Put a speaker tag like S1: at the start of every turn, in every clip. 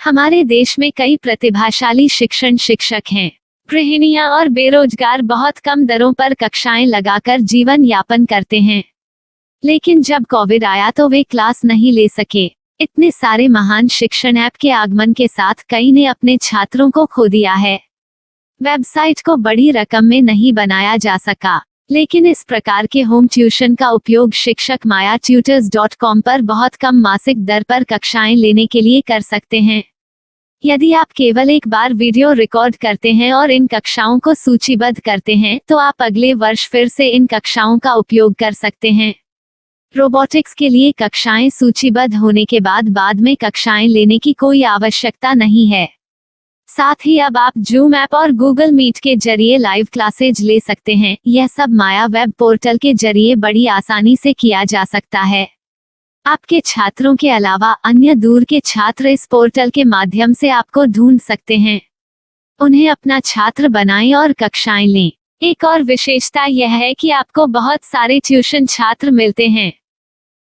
S1: हमारे देश में कई प्रतिभाशाली शिक्षण शिक्षक हैं। गृहिणियां और बेरोजगार बहुत कम दरों पर कक्षाएं लगाकर जीवन यापन करते हैं। लेकिन जब कोविड आया तो वे क्लास नहीं ले सके। इतने सारे महान शिक्षण ऐप के आगमन के साथ कई ने अपने छात्रों को खो दिया है। वेबसाइट को बड़ी रकम में नहीं बनाया जा सका, लेकिन इस प्रकार के होम ट्यूशन का उपयोग शिक्षक myatutors.com पर बहुत कम मासिक दर पर कक्षाएं लेने के लिए कर सकते हैं। यदि आप केवल एक बार वीडियो रिकॉर्ड करते हैं और इन कक्षाओं को सूचीबद्ध करते हैं तो आप अगले वर्ष फिर से इन कक्षाओं का उपयोग कर सकते हैं। रोबोटिक्स के लिए कक्षाएं सूचीबद्ध होने के बाद में कक्षाएं लेने की कोई आवश्यकता नहीं है। साथ ही अब आप जूम ऐप और गूगल मीट के जरिए लाइव क्लासेज ले सकते हैं। यह सब माया वेब पोर्टल के जरिए बड़ी आसानी से किया जा सकता है। आपके छात्रों के अलावा अन्य दूर के छात्र इस पोर्टल के माध्यम से आपको ढूंढ सकते हैं। उन्हें अपना छात्र बनाएं और कक्षाएं लें। एक और विशेषता यह है कि आपको बहुत सारे ट्यूशन छात्र मिलते हैं।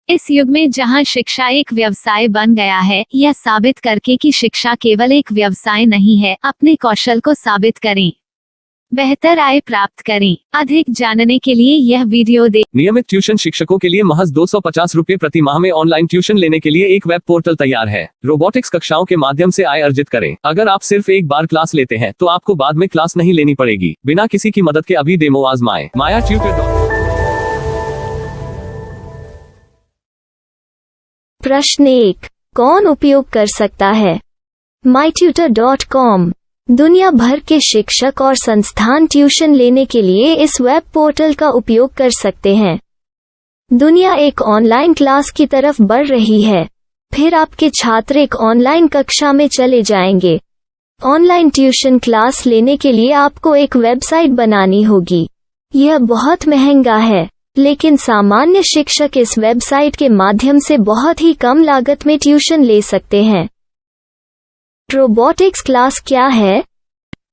S1: इस युग में जहां शिक्षा एक व्यवसाय बन गया है, यह साबित करके कि शिक्षा केवल एक व्यवसाय नहीं है, अपने कौशल को साबित करें, बेहतर आय प्राप्त करें। अधिक जानने के लिए यह वीडियो देखें।
S2: नियमित ट्यूशन शिक्षकों के लिए महज 250 रुपए प्रति माह में ऑनलाइन ट्यूशन लेने के लिए एक वेब पोर्टल तैयार है। रोबोटिक्स कक्षाओं के माध्यम से आय अर्जित करें। अगर आप सिर्फ एक बार क्लास लेते हैं तो आपको बाद में क्लास नहीं लेनी पड़ेगी। बिना किसी की मदद के अभी डेमो आजमाएं। myatutors.com।
S3: प्रश्न 1, कौन उपयोग कर सकता है? mytutor.com दुनिया भर के शिक्षक और संस्थान ट्यूशन लेने के लिए इस वेब पोर्टल का उपयोग कर सकते हैं। दुनिया एक ऑनलाइन क्लास की तरफ बढ़ रही है। फिर आपके छात्र एक ऑनलाइन कक्षा में चले जाएंगे। ऑनलाइन ट्यूशन क्लास लेने के लिए आपको एक वेबसाइट बनानी होगी। यह बहुत महंगा है, लेकिन सामान्य शिक्षक इस वेबसाइट के माध्यम से बहुत ही कम लागत में ट्यूशन ले सकते हैं। रोबोटिक्स क्लास क्या है?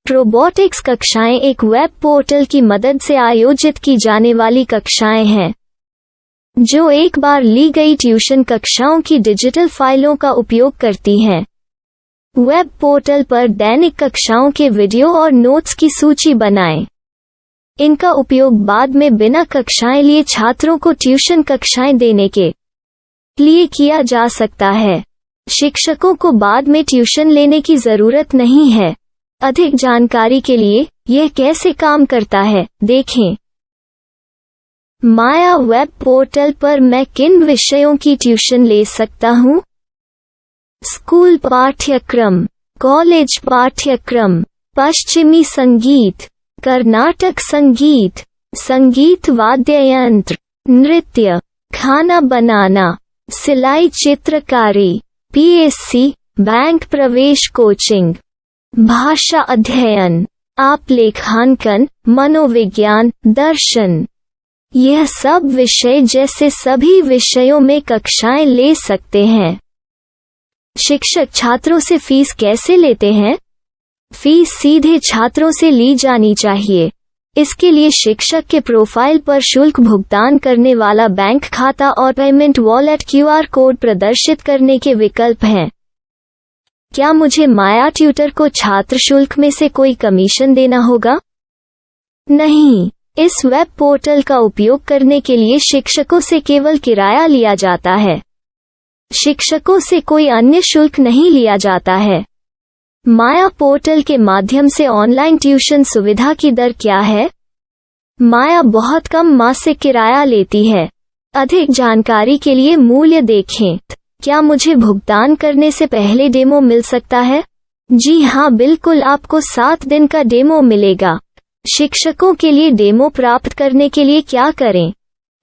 S3: रोबोटिक्स कक्षाएं एक वेब पोर्टल की मदद से आयोजित की जाने वाली कक्षाएं हैं, जो एक बार ली गई ट्यूशन कक्षाओं की डिजिटल फाइलों का उपयोग करती हैं। वेब पोर्टल पर दैनिक कक्षाओं के वीडियो और नोट्स की सूची बनाएं। इनका उपयोग बाद में बिना कक्षाएं लिए छात्रों को ट्यूशन कक्षाएं देने के लिए किया जा सकता है। शिक्षकों को बाद में ट्यूशन लेने की जरूरत नहीं है। अधिक जानकारी के लिए यह कैसे काम करता है, देखें। माया वेब पोर्टल पर मैं किन विषयों की ट्यूशन ले सकता हूँ? स्कूल पाठ्यक्रम, कॉलेज पाठ्यक्रम, पश्चिमी संगीत, कर्नाटक संगीत, संगीत वाद्य यंत्र, नृत्य, खाना बनाना, सिलाई चित्रकारी, पीएससी, बैंक प्रवेश कोचिंग, भाषा अध्ययन, आप लेखांकन, मनोविज्ञान, दर्शन। यह सब विषय जैसे सभी विषयों में कक्षाएं ले सकते हैं। शिक्षक छात्रों से फीस कैसे लेते हैं? फीस सीधे छात्रों से ली जानी चाहिए। इसके लिए शिक्षक के प्रोफाइल पर शुल्क भुगतान करने वाला बैंक खाता और पेमेंट वॉलेट क्यूआर कोड प्रदर्शित करने के विकल्प हैं। क्या मुझे माया ट्यूटर को छात्र शुल्क में से कोई कमीशन देना होगा? नहीं, इस वेब पोर्टल का उपयोग करने के लिए शिक्षकों से केवल किराया लिया जाता है। शिक्षकों से कोई अन्य शुल्क नहीं लिया जाता है। माया पोर्टल के माध्यम से ऑनलाइन ट्यूशन सुविधा की दर क्या है? माया बहुत कम मासिक किराया लेती है। अधिक जानकारी के लिए मूल्य देखें। क्या मुझे भुगतान करने से पहले डेमो मिल सकता है? जी हाँ, बिल्कुल, आपको 7 दिन का डेमो मिलेगा। शिक्षकों के लिए डेमो प्राप्त करने के लिए क्या करें?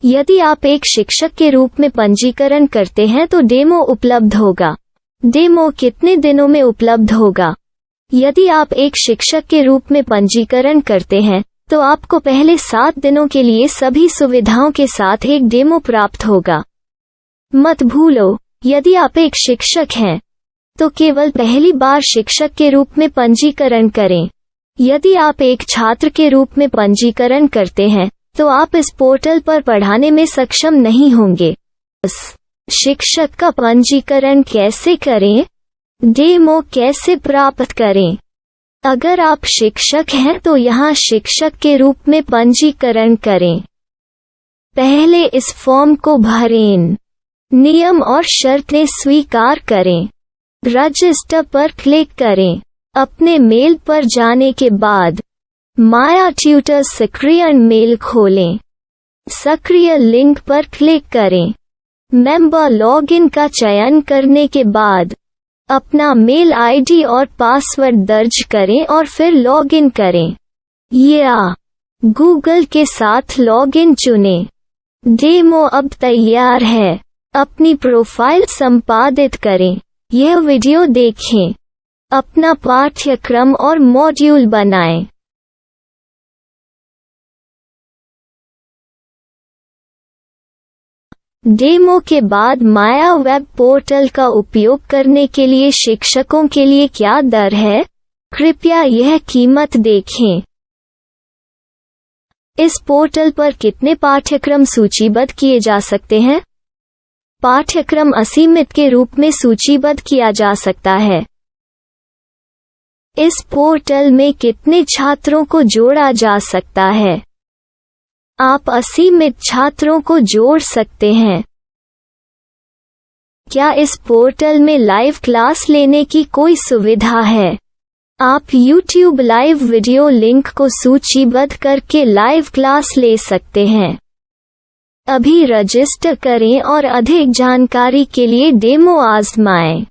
S3: यदि आप एक शिक्षक के रूप में पंजीकरण करते हैं तो डेमो उपलब्ध होगा। डेमो कितने दिनों में उपलब्ध होगा? यदि आप एक शिक्षक के रूप में पंजीकरण करते हैं तो आपको पहले 7 दिनों के लिए सभी सुविधाओं के साथ एक डेमो प्राप्त होगा। मत भूलो, यदि आप एक शिक्षक हैं तो केवल पहली बार शिक्षक के रूप में पंजीकरण करें। यदि आप एक छात्र के रूप में पंजीकरण करते हैं तो आप इस पोर्टल पर पढ़ाने में सक्षम नहीं होंगे। शिक्षक का पंजीकरण कैसे करें? डेमो कैसे प्राप्त करें? अगर आप शिक्षक हैं तो यहाँ शिक्षक के रूप में पंजीकरण करें। पहले इस फॉर्म को भरें। नियम और शर्तें स्वीकार करें। रजिस्टर पर क्लिक करें। अपने मेल पर जाने के बाद माया ट्यूटर सक्रियण मेल खोलें। सक्रिय लिंक पर क्लिक करें। मेंबर लॉगिन का चयन करने के बाद अपना मेल आईडी और पासवर्ड दर्ज करें और फिर लॉगिन करें या गूगल के साथ लॉगिन चुनें। डेमो अब तैयार है। अपनी प्रोफाइल संपादित करें। यह वीडियो देखें। अपना पाठ्यक्रम और मॉड्यूल बनाएं। डेमो के बाद माया वेब पोर्टल का उपयोग करने के लिए शिक्षकों के लिए क्या दर है? कृपया यह कीमत देखें। इस पोर्टल पर कितने पाठ्यक्रम सूचीबद्ध किए जा सकते हैं? पाठ्यक्रम असीमित के रूप में सूचीबद्ध किया जा सकता है। इस पोर्टल में कितने छात्रों को जोड़ा जा सकता है? आप असीमित छात्रों को जोड़ सकते हैं। क्या इस पोर्टल में लाइव क्लास लेने की कोई सुविधा है? आप YouTube लाइव वीडियो लिंक को सूचीबद्ध करके लाइव क्लास ले सकते हैं। अभी रजिस्टर करें और अधिक जानकारी के लिए डेमो आजमाएं।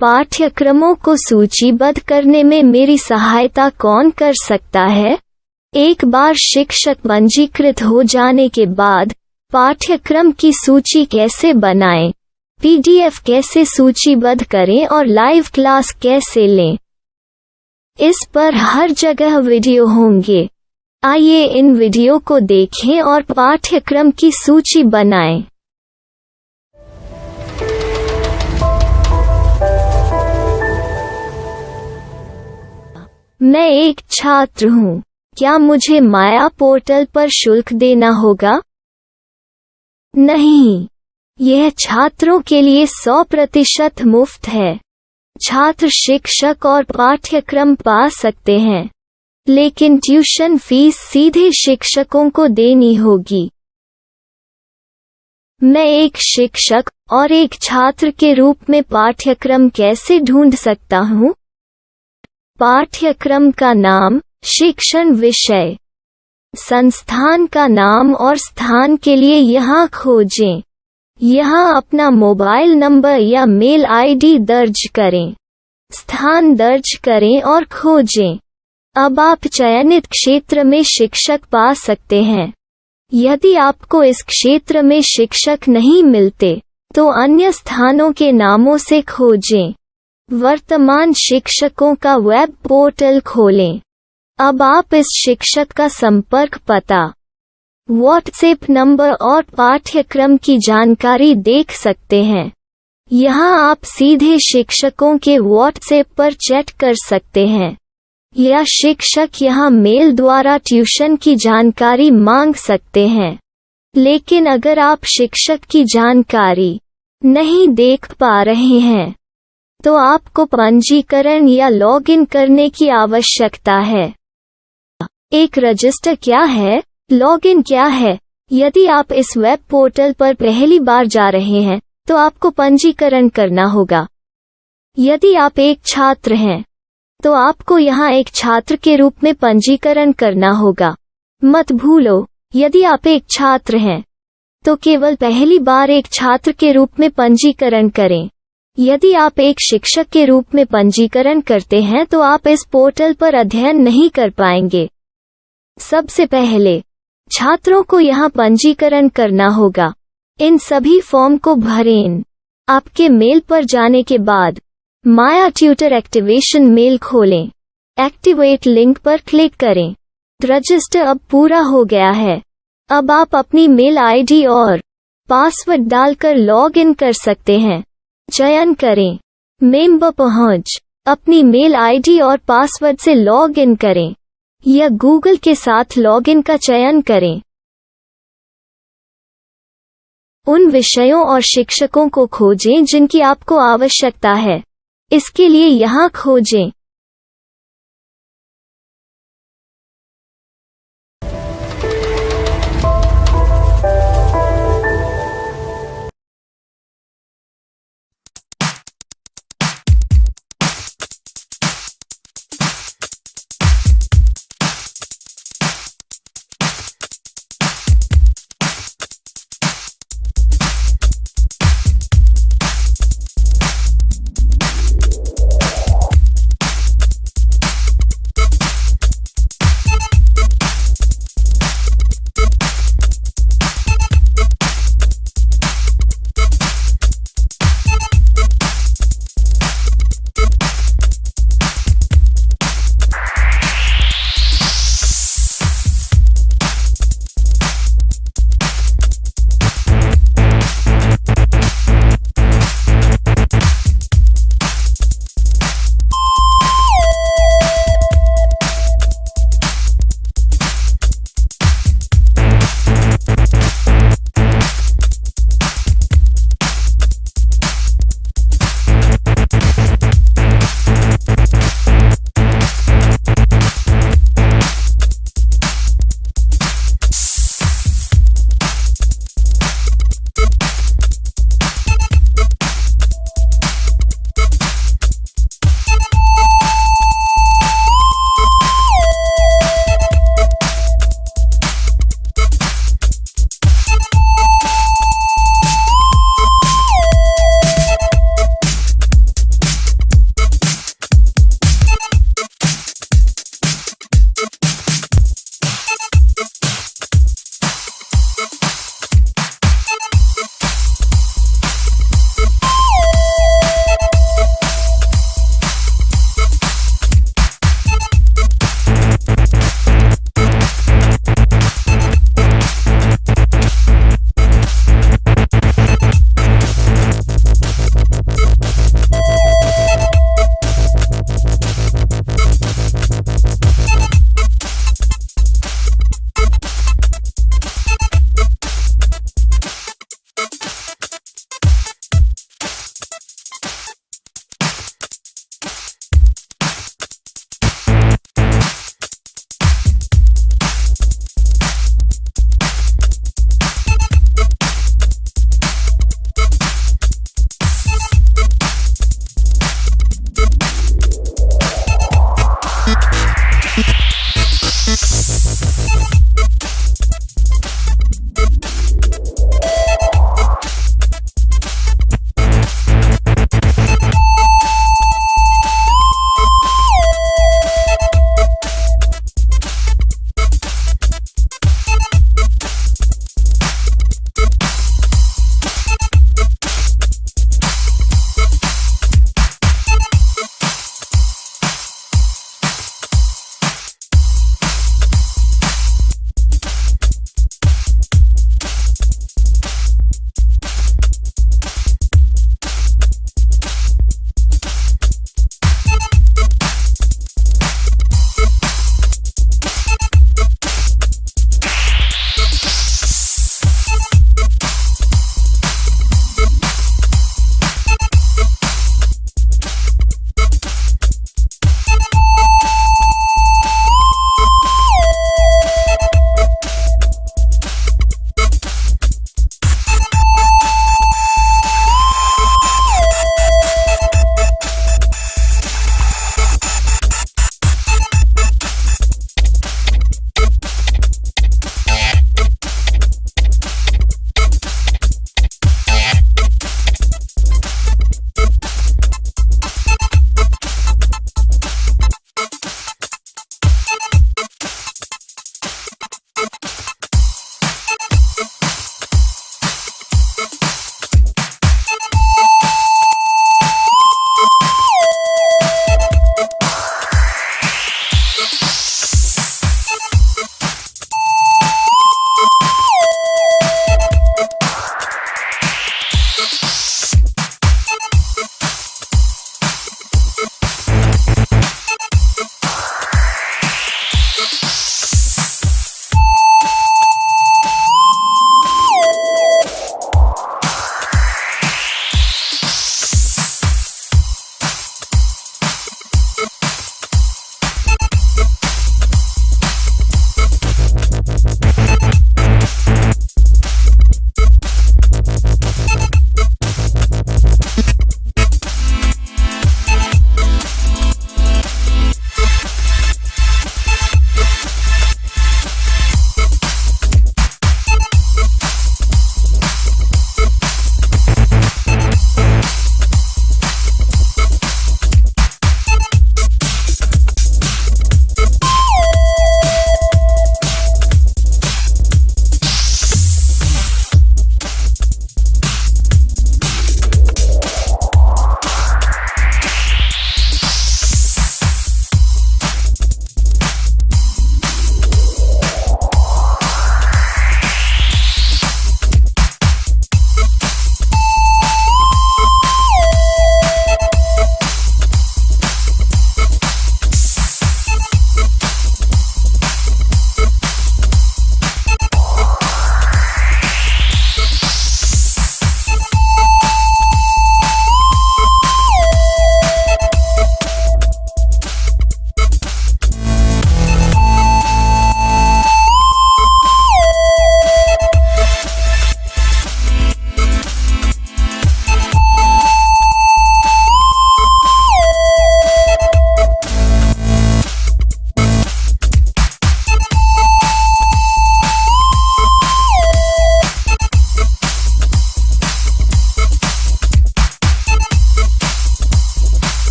S3: पाठ्यक्रमों को सूचीबद्ध करने में मेरी सहायता कौन कर सकता है? एक बार शिक्षक पंजीकृत हो जाने के बाद पाठ्यक्रम की सूची कैसे बनाएं, PDF कैसे सूचीबद्ध करें और लाइव क्लास कैसे लें, इस पर हर जगह वीडियो होंगे। आइए इन वीडियो को देखें और पाठ्यक्रम की सूची बनाएं। मैं एक छात्र हूँ। क्या मुझे माया पोर्टल पर शुल्क देना होगा? नहीं, यह छात्रों के लिए 100% मुफ्त है। छात्र शिक्षक और पाठ्यक्रम पा सकते हैं, लेकिन ट्यूशन फीस सीधे शिक्षकों को देनी होगी। मैं एक शिक्षक और एक छात्र के रूप में पाठ्यक्रम कैसे ढूंढ सकता हूँ? पाठ्यक्रम का नाम, शिक्षण विषय, संस्थान का नाम और स्थान के लिए यहाँ खोजें। यहाँ अपना मोबाइल नंबर या मेल आईडी दर्ज करें। स्थान दर्ज करें और खोजें। अब आप चयनित क्षेत्र में शिक्षक पा सकते हैं। यदि आपको इस क्षेत्र में शिक्षक नहीं मिलते, तो अन्य स्थानों के नामों से खोजें। वर्तमान शिक्षकों का वेब पोर्टल खोलें। अब आप इस शिक्षक का संपर्क पता, व्हाट्सएप नंबर और पाठ्यक्रम की जानकारी देख सकते हैं। यहाँ आप सीधे शिक्षकों के व्हाट्सएप पर चैट कर सकते हैं या शिक्षक यहाँ मेल द्वारा ट्यूशन की जानकारी मांग सकते हैं। लेकिन अगर आप शिक्षक की जानकारी नहीं देख पा रहे हैं, तो आपको पंजीकरण या लॉगिन करने की आवश्यकता है। एक रजिस्टर क्या है? लॉगिन क्या है? यदि आप इस वेब पोर्टल पर पहली बार जा रहे हैं, तो आपको पंजीकरण करना होगा। यदि आप एक छात्र हैं, तो आपको यहाँ एक छात्र के रूप में पंजीकरण करना होगा। मत भूलो, यदि आप एक छात्र हैं, तो केवल पहली बार एक छात्र के रूप में पंजीकरण करें। यदि आप एक शिक्षक के रूप में पंजीकरण करते हैं, तो आप इस पोर्टल पर अध्ययन नहीं कर पाएंगे। सबसे पहले छात्रों को यहाँ पंजीकरण करना होगा। इन सभी फॉर्म को भरें। आपके मेल पर जाने के बाद माया ट्यूटर एक्टिवेशन मेल खोलें। एक्टिवेट लिंक पर क्लिक करें। रजिस्टर अब पूरा हो गया है। अब आप अपनी मेल आईडी और पासवर्ड डालकर लॉग इन कर सकते हैं। चयन करें मेंबर पहुंच। अपनी मेल आईडी और पासवर्ड से लॉग इन करें या गूगल के साथ लॉगिन का चयन करें। उन विषयों और शिक्षकों को खोजें जिनकी आपको आवश्यकता है। इसके लिए यहाँ खोजें।